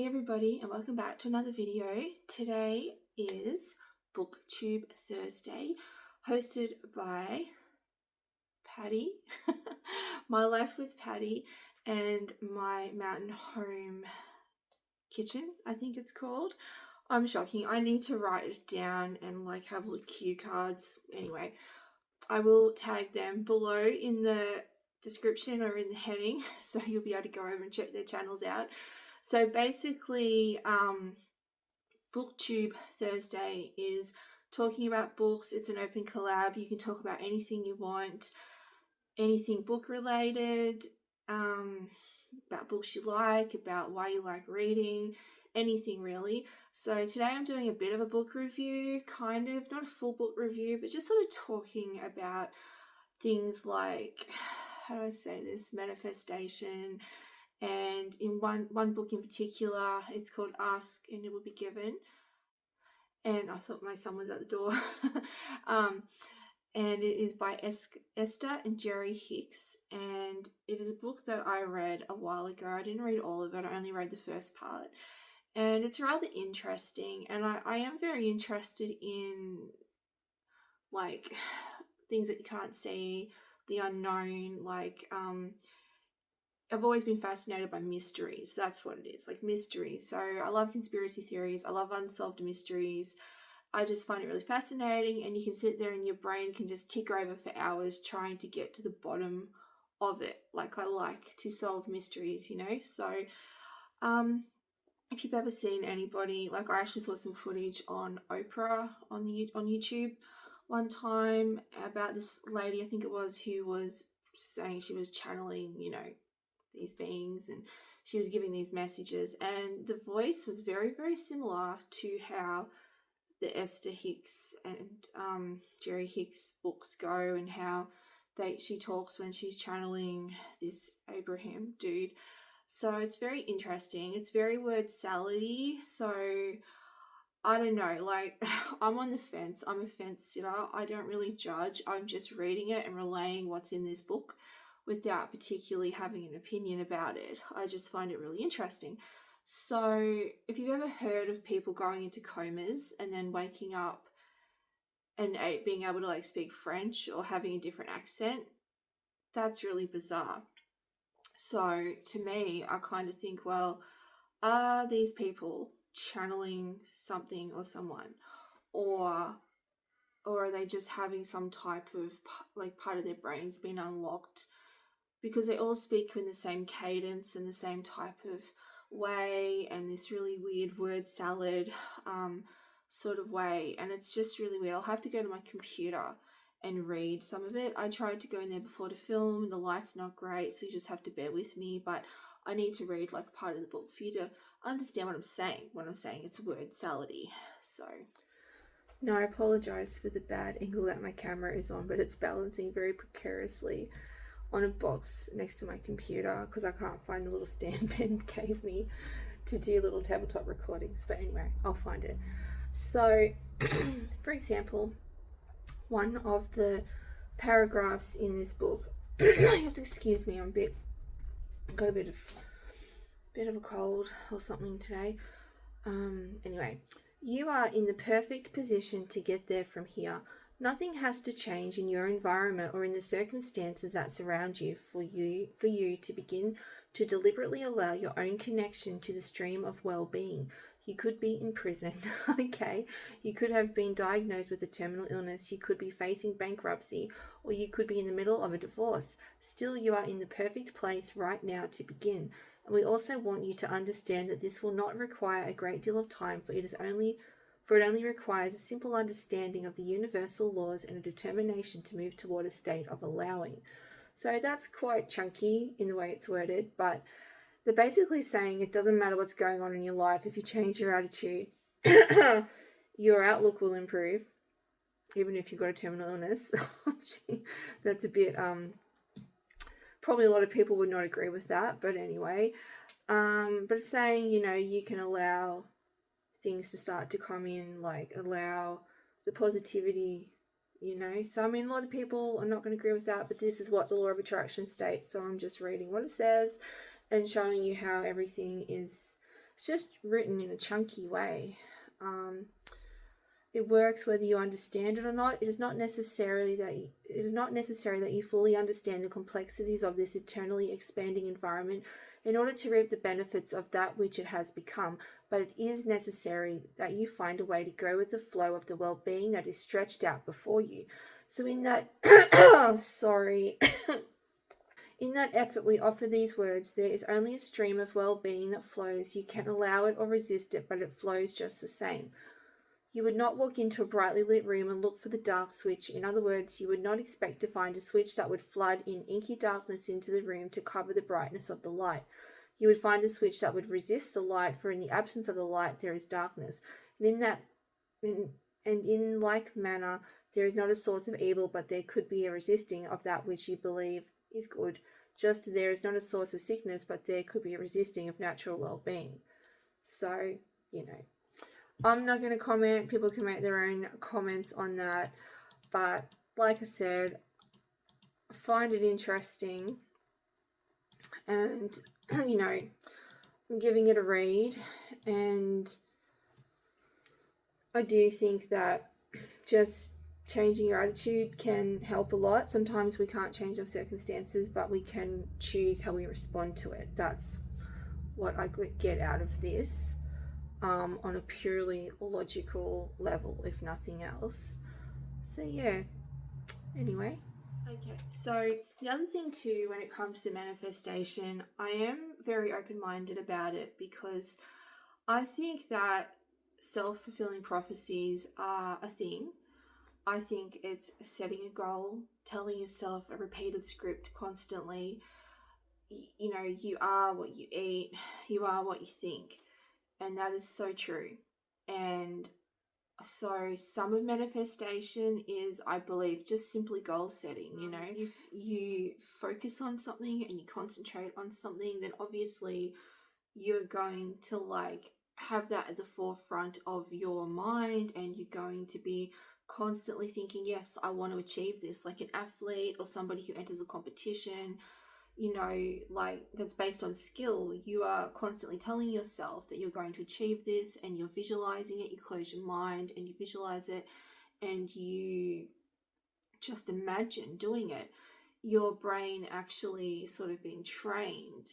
everybody, and welcome back to another video. Today is BookTube Thursday, hosted by Patty, My Life with Patty, and my mountain home kitchen, I think it's called. I'm shocking. I need to write it down and have little cue cards. Anyway, I will tag them below in the description or in the heading, so you'll be able to go over and check their channels out. So basically, BookTube Thursday is talking about books. It's an open collab. You can talk about anything you want, anything book related, about books you like, about why you like reading, anything really. So today I'm doing a bit of a book review, kind of, not a full book review, but just sort of talking about things like, how do I say this, manifestation. And in one book in particular, it's called Ask and It Will Be Given. And I thought my son was at the door. And it is by Esther and Jerry Hicks. And it is a book that I read a while ago. I didn't read all of it. I only read the first part. And it's rather interesting. And I am very interested in, things that you can't see, the unknown, I've always been fascinated by mysteries. That's what it is, mysteries. So I love conspiracy theories. I love unsolved mysteries. I just find it really fascinating, and you can sit there and your brain can just tick over for hours trying to get to the bottom of it. I like to solve mysteries, So if you've ever seen anybody, I actually saw some footage on Oprah on YouTube one time about this lady, I think it was, who was saying she was channeling, these beings, and she was giving these messages, and the voice was very, very similar to how the Esther Hicks and Jerry Hicks books go, and how she talks when she's channeling this Abraham dude. So it's very interesting. It's very word salady. So I don't know, I'm on the fence. I'm a fence sitter. I don't really judge. I'm just reading it and relaying what's in this book without particularly having an opinion about it. I just find it really interesting. So if you've ever heard of people going into comas and then waking up and being able to speak French or having a different accent, that's really bizarre. So to me, I kind of think, well, are these people channeling something or someone, or are they just having some type of part of their brains being unlocked? Because they all speak in the same cadence and the same type of way, and this really weird word salad sort of way, and it's just really weird. I'll have to go to my computer and read some of it. I tried to go in there before to film. The light's not great, so you just have to bear with me, but I need to read part of the book for you to understand what I'm saying. It's word salady. So now I apologize for the bad angle that my camera is on, but it's balancing very precariously on a box next to my computer because I can't find the little stand Ben gave me to do little tabletop recordings. But anyway, I'll find it. So, for example, one of the paragraphs in this book, you have to excuse me, got a bit of a cold or something today. Anyway, you are in the perfect position to get there from here. Nothing has to change in your environment or in the circumstances that surround you for you to begin to deliberately allow your own connection to the stream of well-being. You could be in prison, okay? You could have been diagnosed with a terminal illness. You could be facing bankruptcy, or you could be in the middle of a divorce. Still, you are in the perfect place right now to begin. And we also want you to understand that this will not require a great deal of time, for it only requires a simple understanding of the universal laws and a determination to move toward a state of allowing. So that's quite chunky in the way it's worded, but they're basically saying it doesn't matter what's going on in your life. If you change your attitude, your outlook will improve, even if you've got a terminal illness. That's a bit, probably a lot of people would not agree with that, but anyway. But it's saying, you can allow things to start to come in, allow the positivity, So, a lot of people are not going to agree with that, but this is what the law of attraction states. So I'm just reading what it says and showing you how everything is It's just written in a chunky way. It works whether you understand it or not. It is not necessary that you fully understand the complexities of this eternally expanding environment in order to reap the benefits of that which it has become, but it is necessary that you find a way to go with the flow of the well-being that is stretched out before you. So in that sorry in that effort we offer these words, there is only a stream of well-being that flows. You can't allow it or resist it, but it flows just the same. You would not walk into a brightly lit room and look for the dark switch. In other words, you would not expect to find a switch that would flood in inky darkness into the room to cover the brightness of the light. You would find a switch that would resist the light, for in the absence of the light there is darkness. And in like manner, there is not a source of evil, but there could be a resisting of that which you believe is good. Just as there is not a source of sickness, but there could be a resisting of natural well-being. So, I'm not going to comment. People can make their own comments on that. But like I said, I find it interesting. And, I'm giving it a read. And I do think that just changing your attitude can help a lot. Sometimes we can't change our circumstances, but we can choose how we respond to it. That's what I get out of this. On a purely logical level, if nothing else. So yeah, anyway. Okay, so the other thing too, when it comes to manifestation, I am very open-minded about it, because I think that self-fulfilling prophecies are a thing. I think it's setting a goal, telling yourself a repeated script constantly. You are what you eat, you are what you think. And that is so true. And so some of manifestation is, I believe, just simply goal setting. If you focus on something and you concentrate on something, then obviously you're going to have that at the forefront of your mind, and you're going to be constantly thinking, yes, I want to achieve this, like an athlete or somebody who enters a competition, that's based on skill. You are constantly telling yourself that you're going to achieve this, and you're visualizing it. You close your mind and you visualize it, and you just imagine doing it. Your brain actually sort of being trained,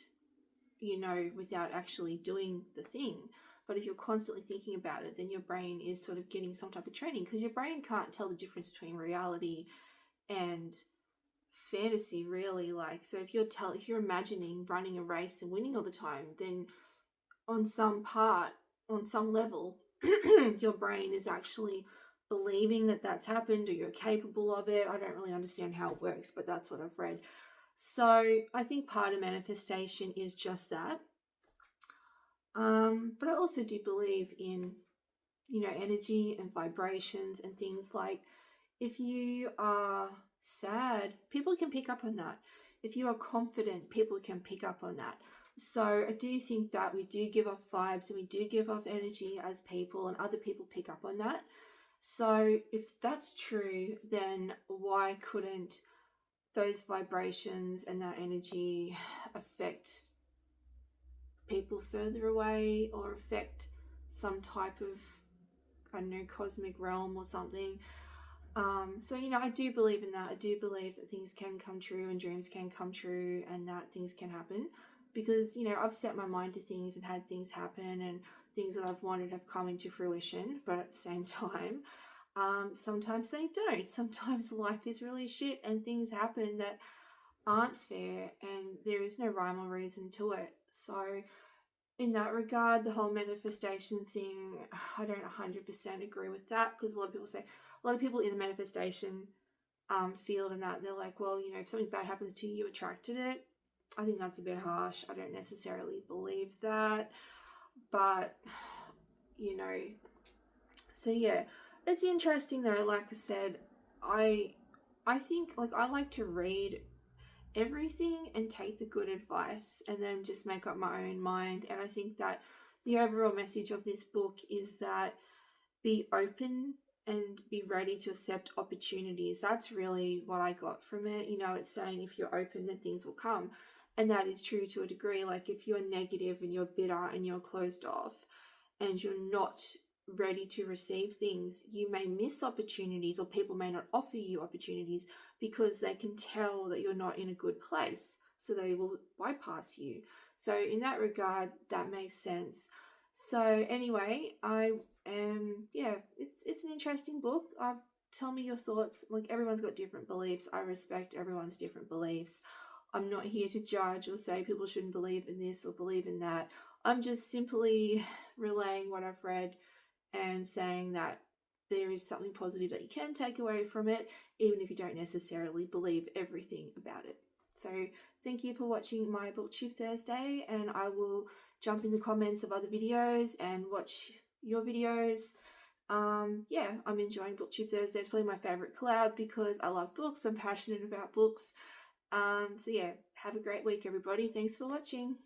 without actually doing the thing. But if you're constantly thinking about it, then your brain is sort of getting some type of training, because your brain can't tell the difference between reality and fantasy, really. So if you're imagining running a race and winning all the time, then on some level your brain is actually believing that that's happened, or you're capable of it. I don't really understand how it works, but that's what I've read. So I think part of manifestation is just that. But I also do believe in energy and vibrations and things. Like, if you are sad, people can pick up on that. If you are confident, people can pick up on that. So I do think that we do give off vibes and we do give off energy as people, and other people pick up on that. So if that's true, then why couldn't those vibrations and that energy affect people further away, or affect some type of, I don't know, cosmic realm or something? So, I do believe in that. I do believe that things can come true and dreams can come true, and that things can happen, because, I've set my mind to things and had things happen, and things that I've wanted have come into fruition. But at the same time, sometimes they don't. Sometimes life is really shit and things happen that aren't fair, and there is no rhyme or reason to it. So in that regard, the whole manifestation thing, I don't 100% agree with that, because a lot of people in the manifestation field and that, they're like, well, if something bad happens to you, you attracted it. I think that's a bit harsh. I don't necessarily believe that. But, so yeah, it's interesting though. Like I said, I think, I like to read everything and take the good advice and then just make up my own mind. And I think that the overall message of this book is that be open and be ready to accept opportunities. That's really what I got from it. It's saying if you're open, then things will come. And that is true to a degree. Like if you're negative and you're bitter and you're closed off and you're not ready to receive things, you may miss opportunities, or people may not offer you opportunities because they can tell that you're not in a good place. So they will bypass you. So in that regard, that makes sense. So anyway, I am, yeah, it's an interesting book. Tell me your thoughts. Like, everyone's got different beliefs. I respect everyone's different beliefs. I'm not here to judge or say people shouldn't believe in this or believe in that. I'm just simply relaying what I've read and saying that there is something positive that you can take away from it, even if you don't necessarily believe everything about it. So thank you for watching my BookTube Thursday, and I will jump in the comments of other videos and watch your videos. Yeah, I'm enjoying BookTube Thursday. It's probably my favorite collab because I love books. I'm passionate about books. So yeah, have a great week, everybody. Thanks for watching.